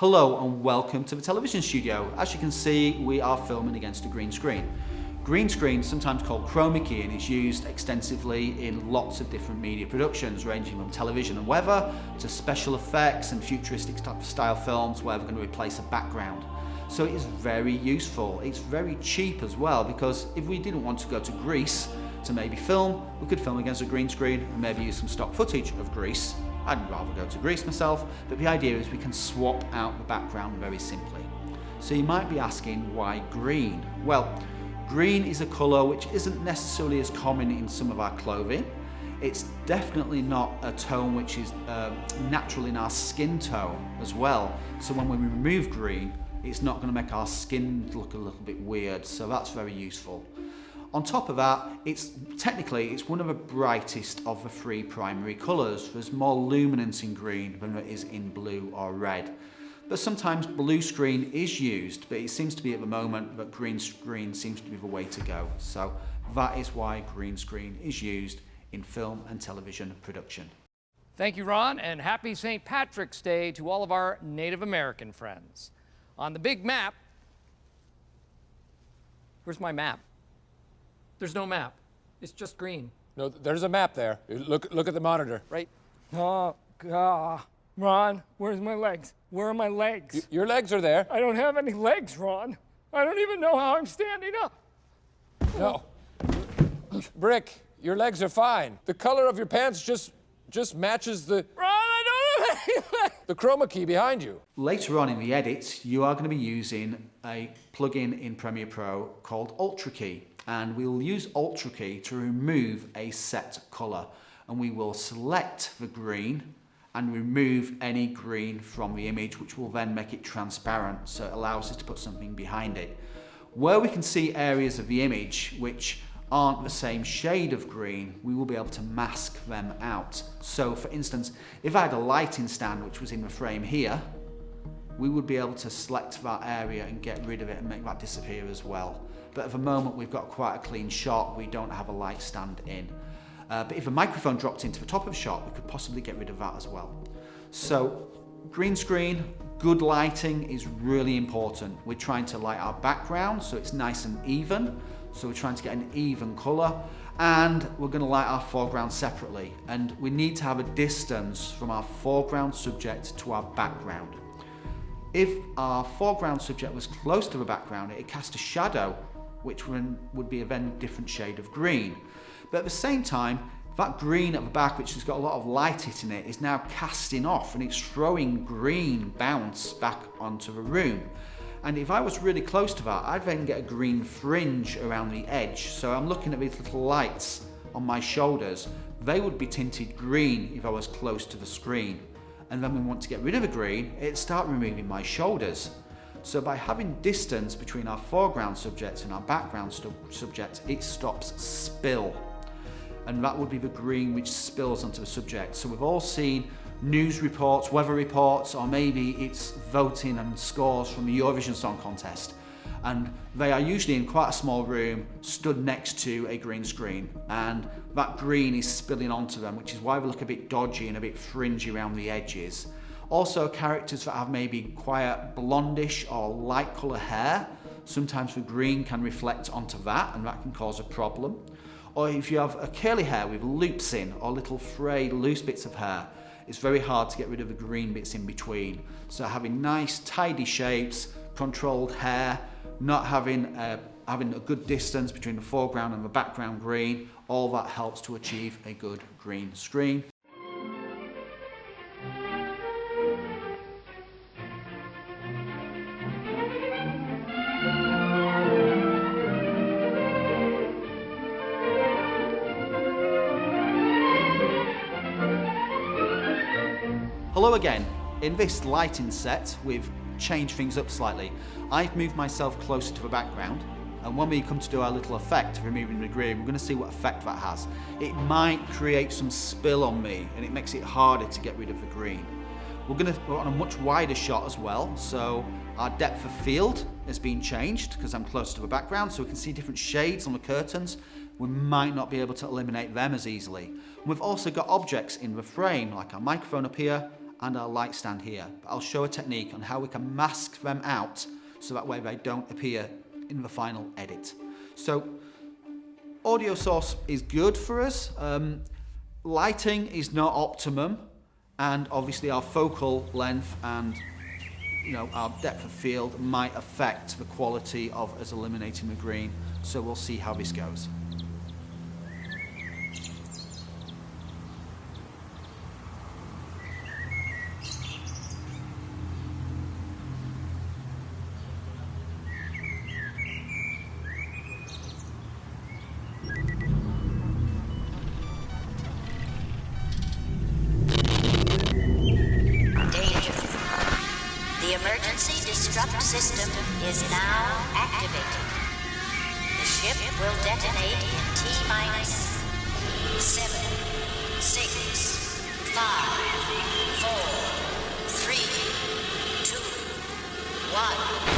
Hello and welcome to the television studio. As you can see, we are filming against a green screen. Green screen, sometimes called Chroma Keying, is used extensively in lots of different media productions, ranging from television and weather to special effects and futuristic style films where we're going to replace a background. So it is very useful. It's very cheap as well, because if we didn't want to go to Greece to maybe film, we could film against a green screen and maybe use some stock footage of Greece. I'd rather go to Greece myself, but the idea is we can swap out the background very simply. So you might be asking, why green? Well, green is a colour which isn't necessarily as common in some of our clothing. It's definitely not a tone which is natural in our skin tone as well. So when we remove green, it's not going to make our skin look a little bit weird, so that's very useful. On top of that, it's one of the brightest of the three primary colours. There's more luminance in green than there is in blue or red. But sometimes blue screen is used, but it seems to be at the moment that green screen seems to be the way to go. So that is why green screen is used in film and television production. Thank you, Ron, and happy St. Patrick's Day to all of our Native American friends. On the big map, where's my map? There's no map. It's just green. No, there's a map there. Look at the monitor. Right? Oh, God. Ron, where's my legs? Where are my legs? Your legs are there. I don't have any legs, Ron. I don't even know how I'm standing up. No. Brick, your legs are fine. The color of your pants just matches the... Ron, I don't have any legs. The chroma key behind you. Later on in the edits, you are going to be using a plugin in Premiere Pro called Ultra Key. And we will use Ultra Key to remove a set colour. And we will select the green and remove any green from the image, which will then make it transparent, so it allows us to put something behind it. Where we can see areas of the image which aren't the same shade of green, we will be able to mask them out. So for instance, if I had a lighting stand which was in the frame here, we would be able to select that area and get rid of it and make that disappear as well. But at the moment we've got quite a clean shot, we don't have a light stand in. But if a microphone dropped into the top of the shot, we could possibly get rid of that as well. So green screen, good lighting is really important. We're trying to light our background so it's nice and even. So we're trying to get an even colour, and we're going to light our foreground separately. And we need to have a distance from our foreground subject to our background. If our foreground subject was close to the background, it cast a shadow, which would be a then different shade of green. But at the same time, that green at the back, which has got a lot of light hitting it, is now casting off and it's throwing green bounce back onto the room. And if I was really close to that, I'd then get a green fringe around the edge. So I'm looking at these little lights on my shoulders. They would be tinted green if I was close to the screen. And then when we want to get rid of the green, it'd start removing my shoulders. So by having distance between our foreground subject and our background subject, it stops spill. And that would be the green which spills onto the subject. So we've all seen news reports, weather reports, or maybe it's voting and scores from the Eurovision Song Contest. And they are usually in quite a small room, stood next to a green screen. And that green is spilling onto them, which is why we look a bit dodgy and a bit fringy around the edges. Also, characters that have maybe quiet blondish or light colour hair, sometimes the green can reflect onto that and that can cause a problem. Or if you have a curly hair with loops in or little frayed loose bits of hair, it's very hard to get rid of the green bits in between. So having nice tidy shapes, controlled hair, not having a good distance between the foreground and the background green, all that helps to achieve a good green screen. Hello again. In this lighting set, we've changed things up slightly. I've moved myself closer to the background, and when we come to do our little effect, removing the green, we're going to see what effect that has. It might create some spill on me, and it makes it harder to get rid of the green. We're on a much wider shot as well, so our depth of field has been changed because I'm closer to the background, so we can see different shades on the curtains. We might not be able to eliminate them as easily. And we've also got objects in the frame, like our microphone up here, and our light stand here. But I'll show a technique on how we can mask them out so that way they don't appear in the final edit. So audio source is good for us. Lighting is not optimum, and obviously our focal length and our depth of field might affect the quality of us eliminating the green. So we'll see how this goes. The emergency disrupt system is now activated. The ship will detonate in T-minus 7, 6, 5, 4, 3, 2, 1.